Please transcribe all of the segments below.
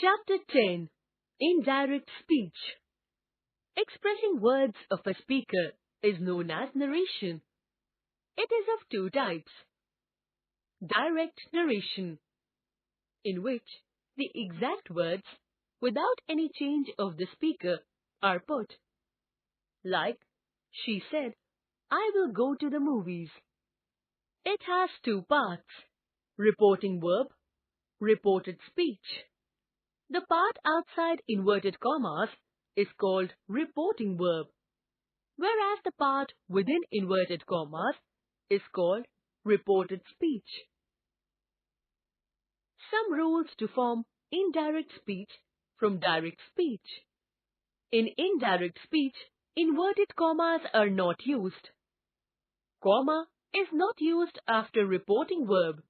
Chapter 10. Indirect Speech. Expressing words of a speaker is known as narration. It is of two types. Direct narration, in which the exact words, without any change of the speaker, are put. Like, she said, I will go to the movies. It has two parts: reporting verb, reported speech. The part outside inverted commas is called reporting verb, whereas the part within inverted commas is called reported speech. Some rules to form indirect speech from direct speech. In indirect speech, inverted commas are not used. Comma is not used after reporting verb.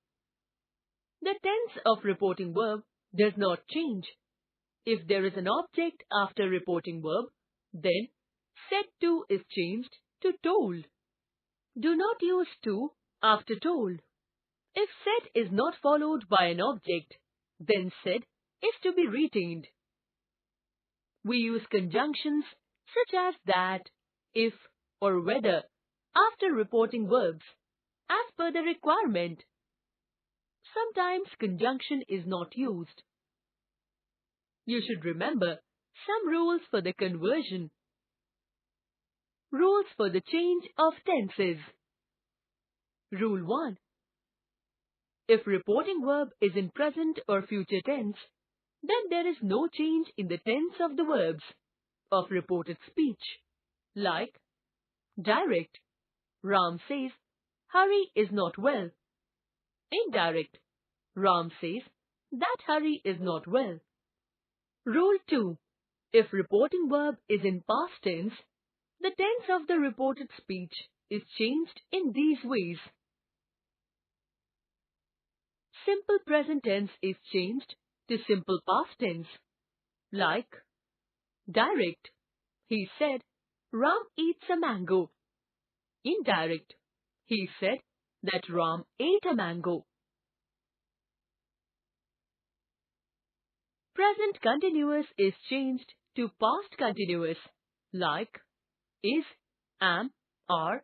The tense of reporting verb does not change. If there is an object after reporting verb, then said to is changed to told. Do not use to after told. If said is not followed by an object, then said is to be retained. We use conjunctions such as that, if, or whether after reporting verbs as per the requirement. Sometimes conjunction is not used. You should remember some rules for the conversion. Rules for the change of tenses. Rule 1. If reporting verb is in present or future tense, then there is no change in the tense of the verbs of reported speech. Like, direct, Ram says, Hari is not well. Indirect, Ram says, that Hari is not well. Rule 2. If reporting verb is in past tense, the tense of the reported speech is changed in these ways. Simple present tense is changed to simple past tense. Like, direct, he said, Ram eats a mango. Indirect, he said that Ram ate a mango. Present continuous is changed to past continuous, like, is, am, are,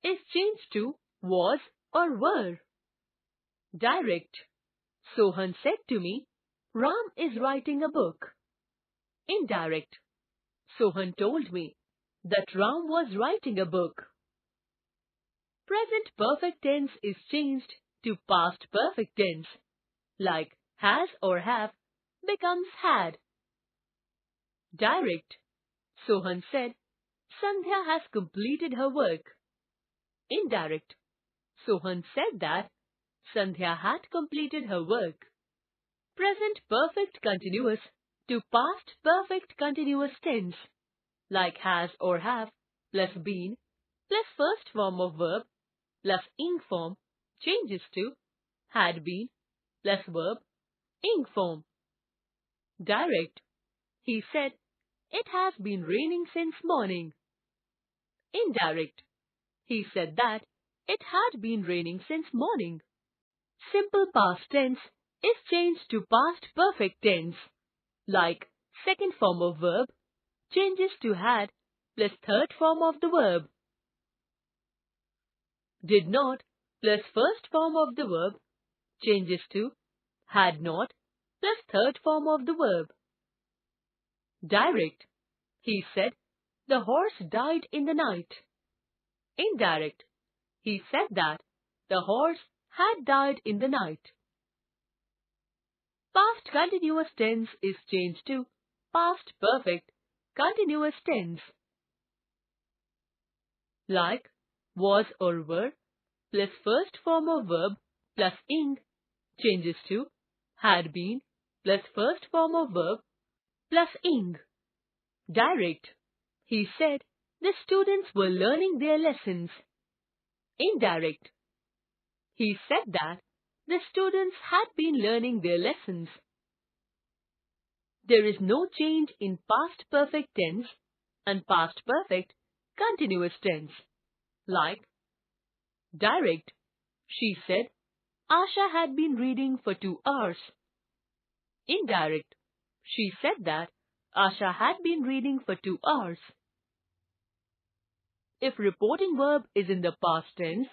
is changed to was or were. Direct, Sohan said to me, Ram is writing a book. Indirect, Sohan told me that Ram was writing a book. Present perfect tense is changed to past perfect tense, like has or have becomes had. Direct, Sohan said, Sandhya has completed her work. Indirect, Sohan said that Sandhya had completed her work. Present perfect continuous to past perfect continuous tense, like has or have plus been plus first form of verb plus ing form changes to had been plus verb ing form. Direct, he said, it has been raining since morning. Indirect, he said that it had been raining since morning. Simple past tense is changed to past perfect tense, like second form of verb changes to had plus third form of the verb. Did not plus first form of the verb changes to had not plus third form of the verb. Direct, he said, the horse died in the night. Indirect, he said that the horse had died in the night. Past continuous tense is changed to past perfect continuous tense, like was or were plus first form of verb plus ing changes to had been plus first form of verb plus ing. Direct, he said the students were learning their lessons. Indirect, he said that the students had been learning their lessons. There is no change in past perfect tense and past perfect continuous tense. Like, direct, she said, Asha had been reading for 2 hours. Indirect, She said that Asha had been reading for 2 hours. If reporting verb is in the past tense,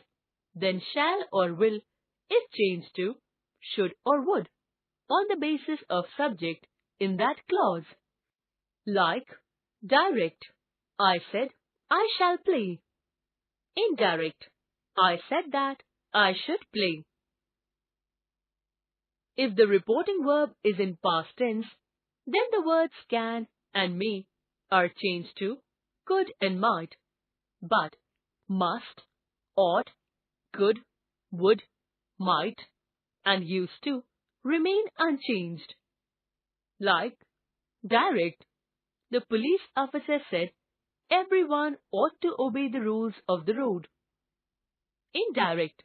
then shall or will is changed to should or would on the basis of subject in that clause. Like direct, I said, I shall play. Indirect, I said that I should play. If the reporting verb is in past tense, then the words can and may are changed to could and might, but must, ought, could, would, might, and used to remain unchanged. Like direct, the police officer said everyone ought to obey the rules of the road. Indirect,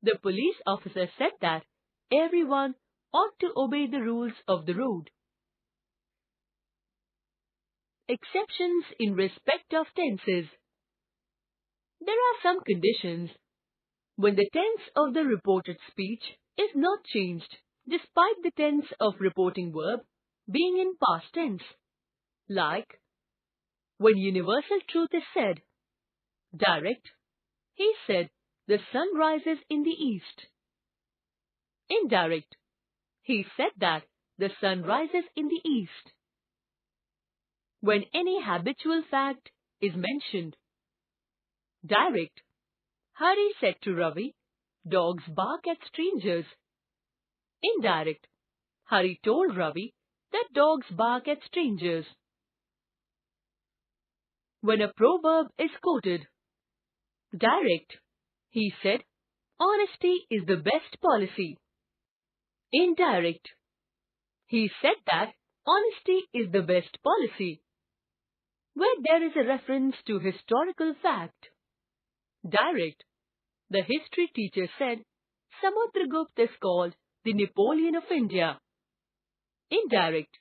the police officer said that everyone ought to obey the rules of the road. Exceptions in respect of tenses. There are some conditions when the tense of the reported speech is not changed despite the tense of reporting verb being in past tense. Like when universal truth is said. Direct, he said the sun rises in the east. Indirect, he said that the sun rises in the east. When any habitual fact is mentioned. Direct, Hari said to Ravi, dogs bark at strangers. Indirect, Hari told Ravi that dogs bark at strangers. When a proverb is quoted. Direct, he said, honesty is the best policy. Indirect, he said that honesty is the best policy. Where there is a reference to historical fact. Direct, the history teacher said Samudragupta is called the Napoleon of India. Indirect,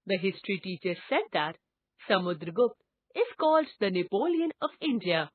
the history teacher said that Samudragupta is called the Napoleon of India.